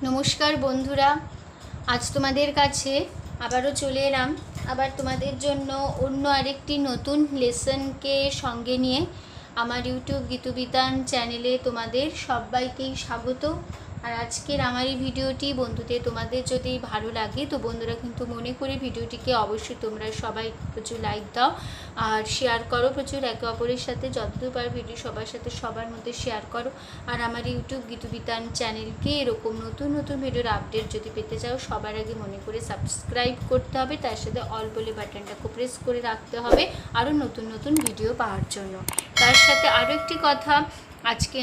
নমস্কার বন্ধুরা, আজ তোমাদের কাছে আবারও চলে এলাম। আবার তোমাদের জন্য অন্য আরেকটি নতুন লেসনকে সঙ্গে নিয়ে আমার ইউটিউব গীতুবিতান চ্যানেলে তোমাদের সবাইকেই স্বাগত। আর আজকের আমার এই ভিডিওটি বন্ধুদের তোমাদের যদি ভালো লাগে তো বন্ধুরা কিন্তু মনে করে ভিডিওটিকে অবশ্যই তোমরা সবাই প্রচুর লাইক দাও আর শেয়ার করো প্রচুর, একে অপরের সাথে যতদূর পারো ভিডিও সবার সাথে সবার মধ্যে শেয়ার করো। আর আমার ইউটিউব গীতুবিতান চ্যানেলকে এরকম নতুন নতুন ভিডিওর আপডেট যদি পেতে চাও সবার আগে মনে করে সাবস্ক্রাইব করতে হবে, তার সাথে অল বলে বাটনটাকে প্রেস করে রাখতে হবে আরও নতুন নতুন ভিডিও পাওয়ার জন্য। তার সাথে আরও একটি কথা, আজকে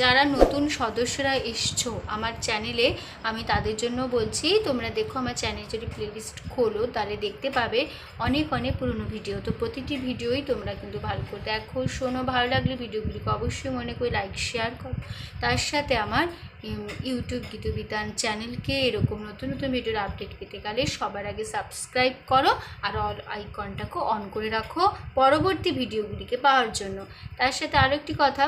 যারা নতুন সদস্যরা এসছো আমার চ্যানেলে আমি তাদের জন্য বলছি, তোমরা দেখো আমার চ্যানেল যদি প্লেলিস্ট খোলো তাহলে দেখতে পাবে অনেক অনেক পুরনো ভিডিও। তো প্রতিটি ভিডিওই তোমরা কিন্তু ভালো করে দেখো, শোনো, ভালো লাগলে ভিডিওগুলিকে অবশ্যই মনে করে লাইক শেয়ার করো। তার সাথে আমার ইউটিউব গীতুবিতান চ্যানেলকে এরকম নতুন নতুন ভিডিওর আপডেট পেতে গেলে সবার আগে সাবস্ক্রাইব করো আর অল আইকনটাকে অন করে রাখো পরবর্তী ভিডিওগুলিকে পাওয়ার জন্য। তার সাথে আরও একটি কথা,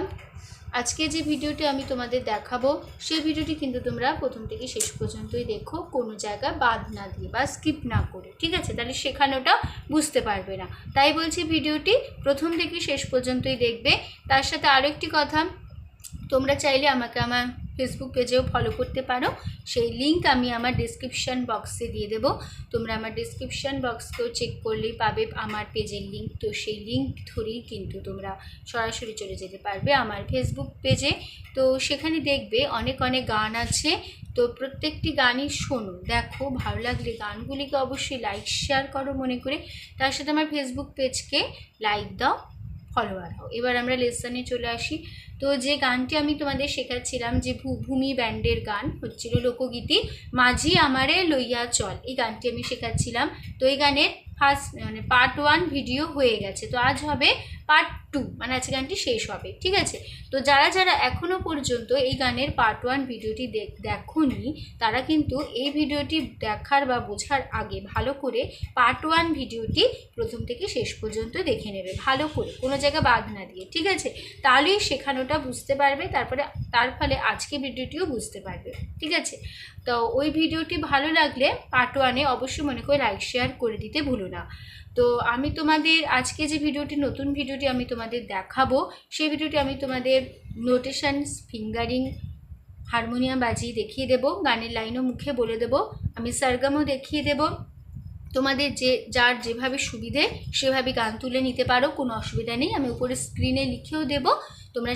আজকে যে ভিডিওটি আমি তোমাদের দেখাবো সেই ভিডিওটি কিন্তু তোমরা প্রথম থেকে শেষ পর্যন্তই দেখো, কোনো জায়গা বাদ না দিয়ে বা স্কিপ না করে, ঠিক আছে? তাহলে শেখানোটা বুঝতে পারবে না, তাই বলছি ভিডিওটি প্রথম থেকে শেষ পর্যন্তই দেখবে। তার সাথে আরও একটি কথা, তোমরা চাইলে আমাকে আমার ফেসবুক পেজেও ফলো করতে পারো, সেই লিঙ্ক আমি আমার ডিসক্রিপশান বক্সে দিয়ে দেবো। তোমরা আমার ডিসক্রিপশান বক্সকেও চেক করলেই পাবে আমার পেজের লিঙ্ক। তো সেই লিঙ্ক ধরেই কিন্তু তোমরা সরাসরি চলে যেতে পারবে আমার ফেসবুক পেজে। তো সেখানে দেখবে অনেক অনেক গান আছে, তো প্রত্যেকটি গানই শোনো, দেখো, ভালো লাগলে গানগুলিকে অবশ্যই লাইক শেয়ার করো মনে করে। তার সাথে আমার ফেসবুক পেজকে লাইক দাও, ফলোয়ার হও। এবার আমরা লেসনে চলে আসি। তো যে গানটি আমি তোমাদের শেখাচ্ছিলাম, যে ভূমি ব্যান্ডের গান হচ্ছিল লোকগীতি মাঝি আমারে লইয়া চল, এই গানটি আমি শেখাচ্ছিলাম। তো এই গানের ফার্স্ট পার্ট 1 ভিডিও হয়ে গেছে, তো আজ হবে পার্ট 2, মানে আজকে গানটি শেষ হবে, ঠিক আছে? তো যারা যারা এখনও পর্যন্ত এই গানের পার্ট 1 ভিডিওটি দেখোনি তারা কিন্তু এই ভিডিওটি দেখার বা বোঝার আগে ভালো করে পার্ট 1 ভিডিওটি প্রথম থেকে শেষ পর্যন্ত দেখে নেবে ভালো করে, কোনো জায়গা বাদ না দিয়ে, ঠিক আছে? তাহলেই শেখানোটা বুঝতে পারবে, তার ফলে আজকে ভিডিওটিও বুঝতে পারবে, ঠিক আছে? তো ওই ভিডিওটি ভালো লাগলে পার্ট 1-এ অবশ্যই মনে করে লাইক শেয়ার করে দিতে ভুলো না। তো আমি তোমাদের আজকে যে ভিডিওটি নতুন ভিডিওটি আমি তোমাদের দেখাবো সেই ভিডিওটি আমি তোমাদের নোটেশনস, ফিঙ্গারিং, হারমোনিয়াম বাজিয়ে দেখিয়ে দেব, গানের লাইনও মুখে বলে দেব, আমি সরগমও দেখিয়ে দেব। তোমাদের যার যেভাবে সুবিধে সেভাবে গান তুলে নিতে পারো, কোনো অসুবিধা নেই। আমি উপরে স্ক্রিনে লিখেও দেব, তোমরা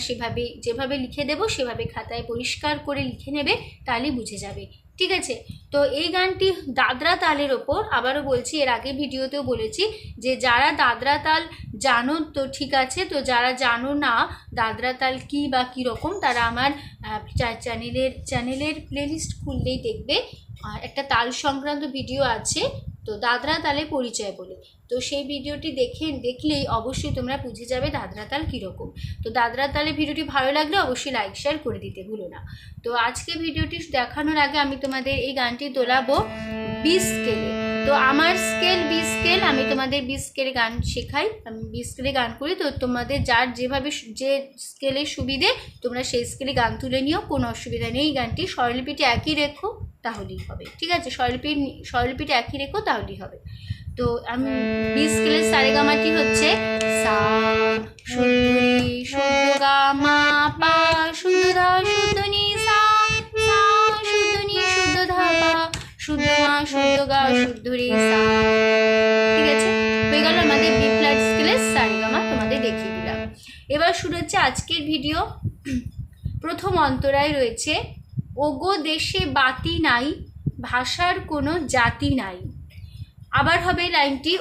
যেভাবে লিখে দেব সেভাবে খাতায় পরিষ্কার করে লিখে নেবে, তাহলেই বুঝে যাবে, ঠিক আছে? তো এই গানটি দাদরা তালের ওপর, আবারও বলছি, এর আগে ভিডিওতেও বলেছি যে যারা দাদরা তাল জানো তো ঠিক আছে, তো যারা জানো না দাদরা তাল কী বা কীরকম তারা আমার চ্যানেলের প্লেলিস্ট খুললেই দেখবে একটা তাল সংক্রান্ত ভিডিও আছে, তো দাদরা তালে পরিচয় বলে। তো সেই ভিডিওটি দেখলেই অবশ্যই তোমরা বুঝে যাবে দাদরা তাল কীরকম। তো দাদরা তালে ভিডিওটি ভালো লাগলে অবশ্যই লাইক শেয়ার করে দিতে ভুলো না। তো আজকে ভিডিওটি দেখানোর আগে আমি তোমাদের এই গানটি তোলাবো 20 স্কেলে। তো আমার স্কেল 20 স্কেল, আমি তোমাদের 20 স্কেলে গান শেখাই, আমি 20 স্কেলে গান করি। তো তোমাদের যার যেভাবে যে স্কেলের সুবিধে তোমরা সেই স্কেলে গান তুলে নিও, কোনো অসুবিধা নেই। এই গানটি স্বরলিপিটি একই রেখো তাহলেই হবে, ঠিক আছে? স্বরলিপিটা একই রেখো তাহলেই হবে। তো আমি 20 স্কেলের সারেগামাটি হচ্ছে সা শুদ্ধ রে শুদ্ধ গা মা পা শুদ্ধ ধা শুদ্ধ নি সা, সা শুদ্ধ নি শুদ্ধ ধা পা শুদ্ধ মা শুদ্ধ গা শুদ্ধ রে সা, ঠিক আছে? হয়ে গেল আমাদের বি ফ্ল্যাট স্কেলের সারেগামা, তোমাদের দেখিয়ে দিলাম। এবার শুরু হচ্ছে আজকের ভিডিও। প্রথম অন্তরায় রয়েছে ওগো দেশে বাতি নাই ভাষার কোনো জাতি নাই। আবার হবে লাইনটি,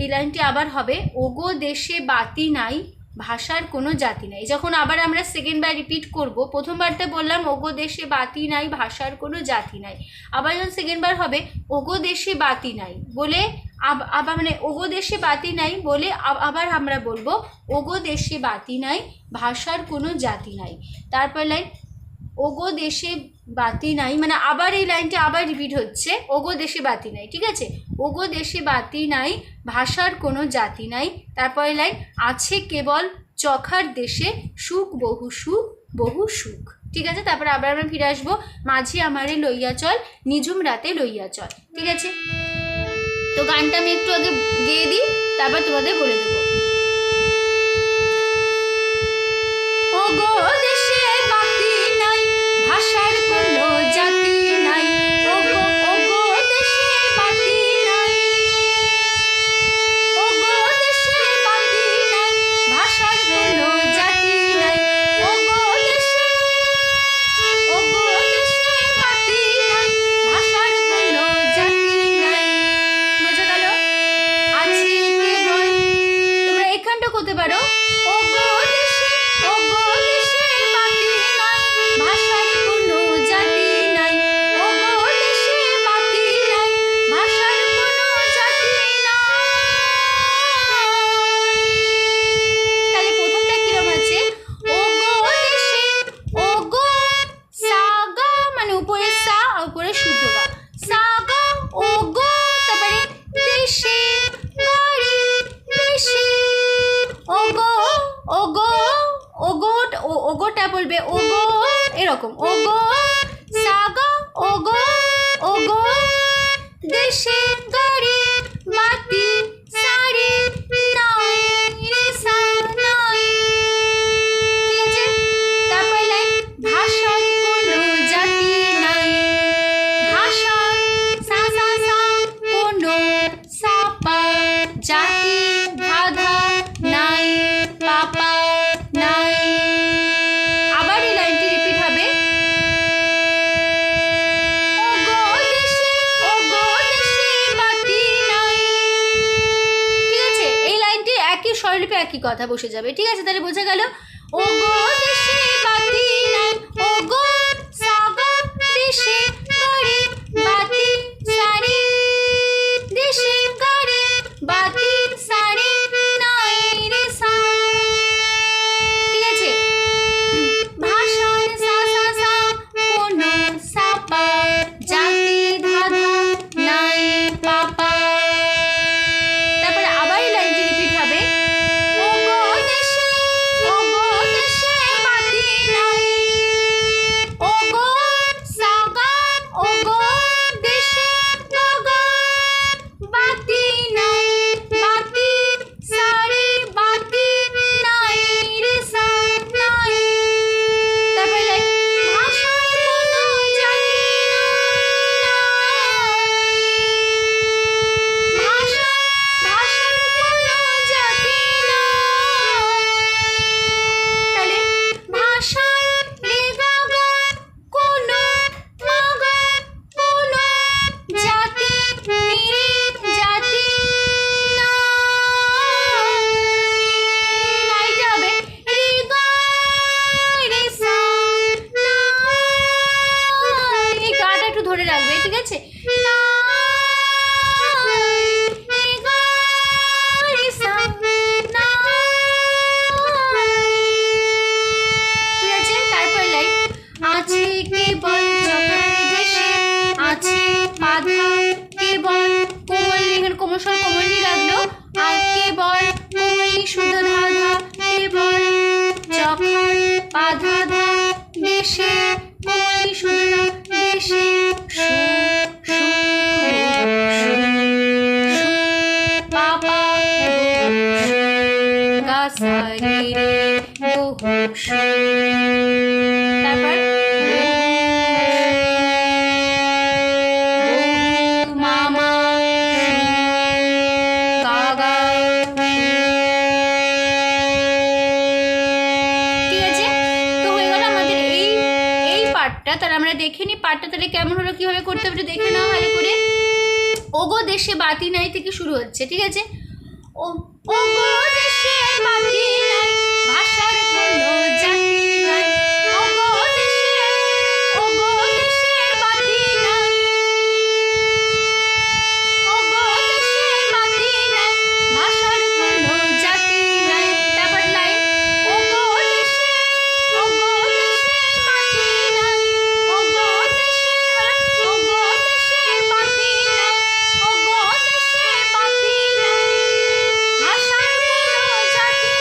এই লাইনটি আবার হবে, ওগো দেশে বাতি নাই ভাষার কোনো জাতি নাই। যখন আবার আমরা সেকেন্ডবার রিপিট করব, প্রথমবারতে বললাম ওগো দেশে বাতি নাই ভাষার কোনো জাতি নাই, আবার যখন সেকেন্ডবার হবে ওগো দেশে বাতি নাই বলে আবার মানে ওগো দেশে বাতি নাই বলে আবার আমরা বলবো ওগো দেশে বাতি নাই ভাষার কোনো জাতি নাই। তারপর লাইন ওগো দেশে বাতি নাই, মানে আবার এই লাইনটা আবার রিপিট হচ্ছে, ওগো দেশে বাতি নাই, ঠিক আছে? ওগো দেশে বাতি নাই ভাষার কোনো জাতি নাই। তারপরে লাইন আছে কেবল চখার দেশে সুখ বহু সুখ বহু সুখ। ঠিক আছে। তারপর আবার আমরা ফিরে আসবো মাঝি আমারে লইয়া চল, নিঝুম রাতে লইয়া চল। ঠিক আছে, তো গানটা আমি একটু আগে গেয়ে দিই, তারপর তোমাদের বলে দেবো। ও গো দেশে বাতি নাই, ভাষার কোনো জাতি নাই, ও গো দেশে বাতি নাই, ও গো দেশে বাতি নাই, ভাষার কোনো জাতি নাই, ও গো দেশে বাতি নাই, ভাষার কোনো জাতি নাই। বোঝা গেল? আছে কেবল, তোমরা এখানটা করতে পারো, ও গো দেশে বাতি নাই, ভাষার কোনো জাতি নাই, ও গো দেশে বাতি নাই, ভাষার কোনো জাতি নাই। তাহলে প্রথমটা কিরম আছে, ও গো দেশে, ও গো সা গা, মানে উপরে সা আর উপরে শুদ্ধ গা, সা গা ও গো, তারপরে দেশে গাড়ি দেশে, ও গো ওগোটা বলবে, ও গো এরকম, ও গো সা গা ও গো দেশে গাড়ি বাতি সারি নাই রে সা নাই। ঠিক আছে, তারপর লাইন ভাষার কোনো জাতি নাই, ভাষা সা সা সা কোনো সাপা জাতি ধাধা নাই পাপা নাই। আবার এই লাইনটি রিপিট হবে, ও গো দেশে বাতি নাই। ঠিক আছে, এই লাইনটি একই স্বরলিপি একই কথা বসে যাবে। ঠিক আছে, তাহলে বোঝা গেল, ও গো দেশে বাতি নাই, ও গো সা গা দেশে গাড়ি বাতি সারি, দেশে গাড়ি বাতি সারি নাই রে সা। ঠিক আছে, ভাষার সা সা সা কোনো সাপা জাতি ধাধা নাই পাপা। তারপরে আবার এই লাইনটি রিপিট হবে, ও গো দেশে বাতি নাই, ও গো সা গা ও গো দেশে গা গা বাতি নাই বাতি সারি বাতি নাই রে সা নাই। তারপরে লাইন ভাষার কোনো জাতি নাই, ভাষার কোনো জাতি নাই। তাহলে ভাষার রে গা গা কোনো মা গা কোনো জাতি নিরে জাতি নাই। নাইটা হবে রে গা রে সা নাই, এই গাটা একটু ধরে রাখবে। ঠিক আছে, নাই রে গা রে সা নাই। ঠিক আছে, তারপর লাইন আছে কেবল যখন দেশে আছে বাধা কেবল কোমল, এখানে কোমল স্বর কোমলই লাগলো, আর কেবল কোমলি শুদ্ধ ধাধা কেবল যখন বাধা ধা দেশে কোমলি শুদ্ধ দেশে সু সু সু সু পাপা গা সা রে রে গো সু। তারপর মামা গা গা। ঠিক আছে, তো হয়ে গেল আমাদের এই পার্টটা। তাহলে আমরা দেখে নিই পার্টটা তাহলে কেমন হলো, কিভাবে করতে হবে দেখে নাও ভালো করে। ওগো দেশে বাতি নাই থেকে শুরু হচ্ছে। ঠিক আছে, ও ওগো দেশে বাতি নাই, ভাষার কোনো জাতি নাই, ওগো দেশে বাতি নাই, ওগো দেশে বাতি নাই, ভাষার কোনো জাতি নাই। তারপর লাইন ওগো দেশে বাতি নাই, ওগো দেশে বাতি নাই, ওগো দেশে বাতি নাই, ভাষার কোনো জাতি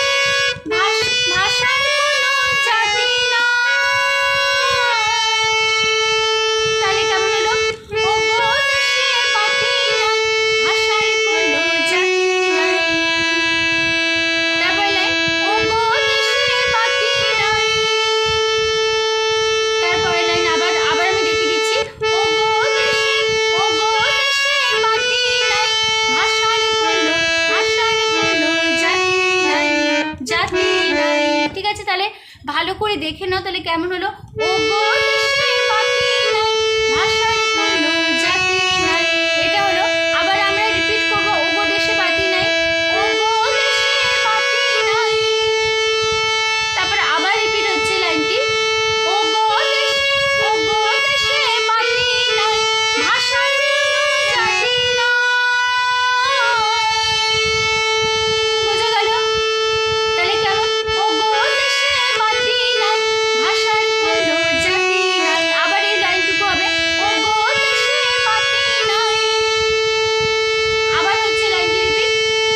করে দেখে নাও তাহলে কেমন হলো। ও গো দেশে বাতি নাই, ভাষার কোনো জাতি নাই, এটা হলো। আবার আমরা রিপিট করবো, ও গো দেশে বাতি নাই, ও গো দেশে বাতি নাই। তারপর আবার রিপিট হচ্ছে লাইনটি, ও গো দেশে বাতি নাই, ভাষার কোনো জাতি নাই। বোঝা গেল? তাহলে কেমন, ও গো দেশে বাতি নাই, ভাষার কোনো জাতি নাই। আবার এই লাইনটুকু হবে, ও গো দেশে বাতি নাই। আবার হচ্ছে লাইনটি রিপিট,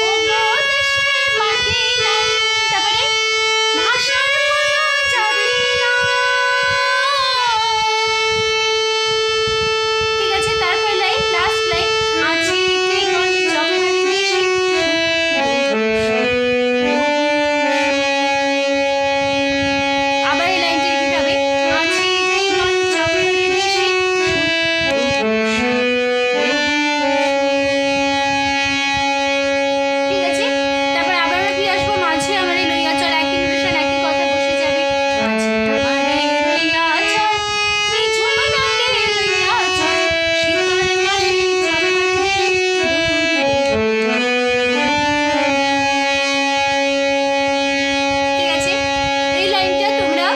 ও গো দেশে বাতি নাই, তারপরে ভাষার কোনো জাতি নাই। ঠিক আছে, তারপরে লাইন, লাস্ট লাইন, আছি কেবল চোখের দেশে। আবার এই লাইনটি রিপিট হবে, আছি কেবল চোখের দেশে। ঠিক আছে, তারপর আবার আমরা ফিরে আসবো, মাঝে আমার এই লইয়া চল, একই নোটেশন একই কথা বসে যাবে। মাঝে আমারে লইয়া চল, এই ঝুমরাতে লইয়া চল, শীতল মাসে চোখের দেশে দূরে। ঠিক আছে, এই লাইনটা তোমরা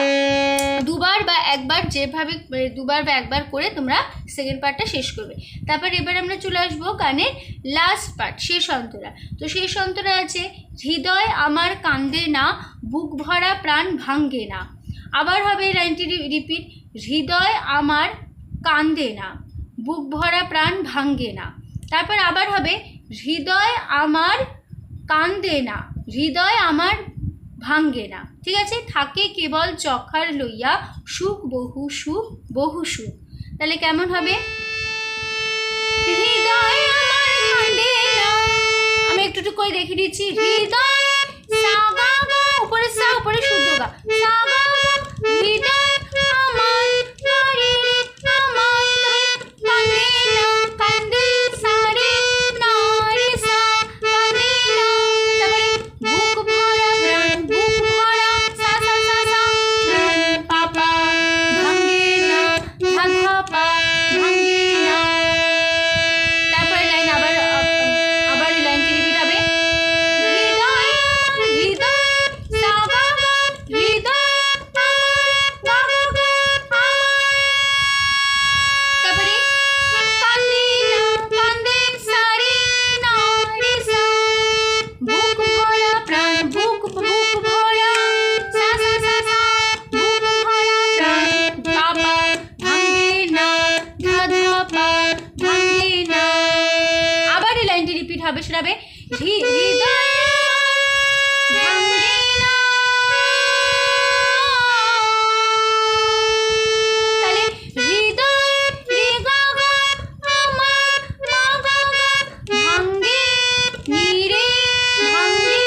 দুবার বা একবার যেভাবে দুবার বা একবার করে তোমরা সেকেন্ড পার্টটা শেষ করবে। তারপর এবার আমরা চলে আসবো গানের লাস্ট পার্ট, শেষ অন্তরা। তো শেষ অন্তরা আছে, হৃদয় আমার কান্দে না, বুক ভরা প্রাণ ভাঙ্গে না। আবার হবে এই লাইনটি রিপিট, হৃদয় আমার কান্দে না, বুক ভরা প্রাণ ভাঙ্গে না। তারপর আবার হবে, হৃদয় আমার কান্দে না, হৃদয় আমার ভাঙ্গে না। ঠিক আছে, থাকে কেবল চখার লইয়া, সুখ বহু সুখ বহু সুখ। তাহলে কেমন হবে, হৃদয় আমার কান্দে না, আমি একটু একটু করে দেখে দিচ্ছি, হৃদয় সা গা গা, উপরে সা উপরে শুদ্ধ গা, সা গা গা, হৃদয় আমার গারে রে আমার, কান্দে না কান্দে সারে না রে সা, কান্দে না। তারপরে বুক ভরা প্রাণ, বুক ভরা সা সা সা সা, প্রাণ পাপা ভাঙ্গে না, ধা ধা পা ভাঙ্গে না। তারপরে লাইন আবার আবার এই লাইনটি রিপিট হবে, হৃদয় আমার, হৃদয় সা গা গা, হৃদয় আমার গা গা গা আমার। তারপরে কান্দে না কান্দে সারে না রে সা, বুক ভরা প্রাণ, বুক বুক ভরা সা সা সা সা, বুক ভরা প্রাণ পাপা ভাঙ্গে না, ধা ধা পা ভাঙ্গে না। আবার এই লাইনটি রিপিট হবে, সেটা হবে, হৃদয় আমার ভাঙ্গে না। তাহলে হৃদয় রে গা গা আমার মা গা গা, ভাঙ্গে নি রে ভাঙ্গে।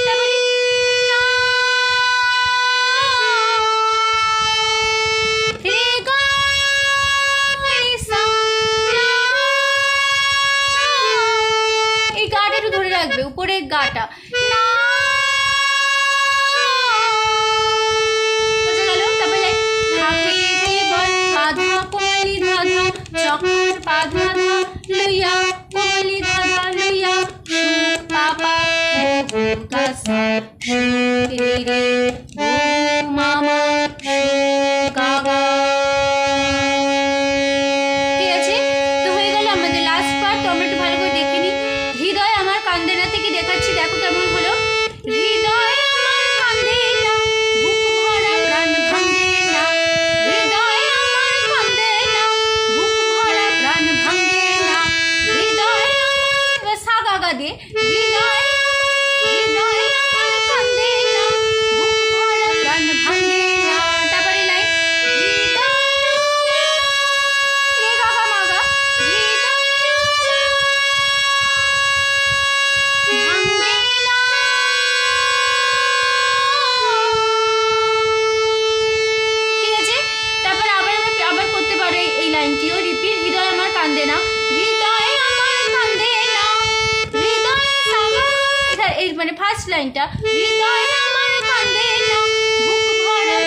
তারপরে না রে গা রে সা না, এই গাটা একটু ধরে রাখবে, উপরে গাটা না। বোঝা গেল? তারপরে থাকে কেবল বাধা কোমলি ধাধা, চখার বাধা ধা লইয়া, কোমলি ধাধা লইয়া, সুখ পাপা বহু গাসা, সুখ রে রে বহু মামা, সুখ গা গা। ঠিক আছে, তো হয়ে গেল আমাদের লাস্ট পার্ট। তো আমরা একটু ভালো করে দেখে নিই। হৃদয় আমার কান্দে না থেকে দেখাচ্ছি, দেখো কেমন হলো। হৃদয় আমার কান্দে না, বুক ভরা প্রাণ ভাঙ্গে না, হৃদয় আমার কান্দে না, বুক ভরা প্রাণ ভাঙ্গে না, হৃদয় আমার সা গা গা দিয়ে, হৃদয় আমার কান্দে না, বুক ভরা প্রাণ ভাঙ্গে না। তারপরে লাইন, হৃদয় রে গা গা মা গা, হৃদয় ভাঙ্গে না। ঠিক আছে, তারপর আবার আমরা আবার করতে পারো এই লাইনটিও রিপিট, হৃদয় আমার কান্দে না, হৃদয় আমার কান্দে না, হৃদয় সা গা গা, এই মানে ফার্স্ট লাইনটা, হৃদয় আমার কান্দে না, বুক ভরা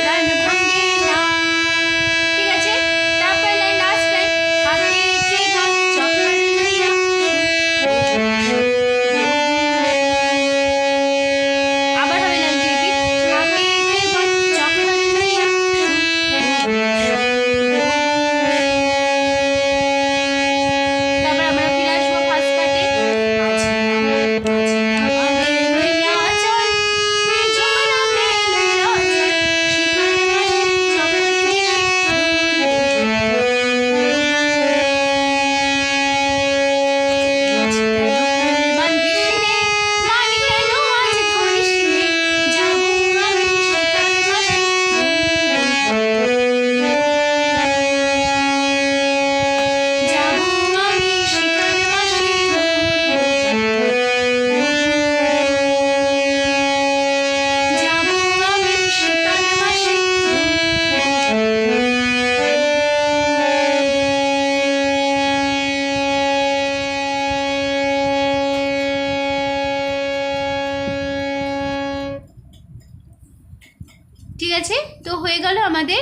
আছে, তো হয়ে গেল আমাদের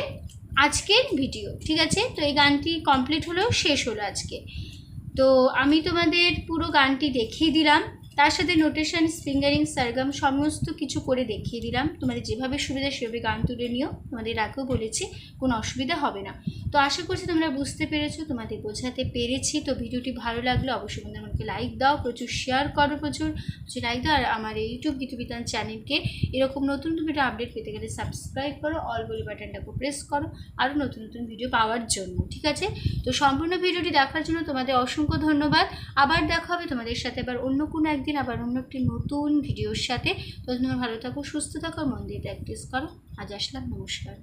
আজকের ভিডিও। ঠিক আছে, তো এই গানটি কমপ্লিট হলো, শেষ হলো আজকে। তো আমি তোমাদের পুরো গানটি দেখিয়ে দিলাম, তার সাথে নোটেশন, ফিঙ্গারিং, সারগাম সমস্ত কিছু করে দেখিয়ে দিলাম। তোমাদের যেভাবে সুবিধা সেভাবে গান তুলে নিও, তোমাদের আগেও বলেছি কোনো অসুবিধা হবে না। তো আশা করছি তোমরা বুঝতে পেরেছো, তোমাদের বোঝাতে পেরেছি। তো ভিডিওটি ভালো লাগলে অবশ্যই বন্ধুদের মনকে লাইক দাও, প্রচুর শেয়ার করো, প্রচুর লাইক দাও। আর আমার এই ইউটিউব গীতুবিতান চ্যানেলকে এরকম নতুন নতুন ভিডিও আপডেট পেতে গেলে সাবস্ক্রাইব করো, অল বলি বাটনটাকে প্রেস করো আরও নতুন নতুন ভিডিও পাওয়ার জন্য। ঠিক আছে, তো সম্পূর্ণ ভিডিওটি দেখার জন্য তোমাদের অসংখ্য ধন্যবাদ। আবার দেখা হবে তোমাদের সাথে আবার অন্য কোনো একদিন, আবার অন্য একটি নতুন ভিডিওর সাথে। তো তোমরা ভালো থাকো, সুস্থ থাকো, মন দিয়ে প্র্যাকটিস করো। আজ আসলাম, নমস্কার।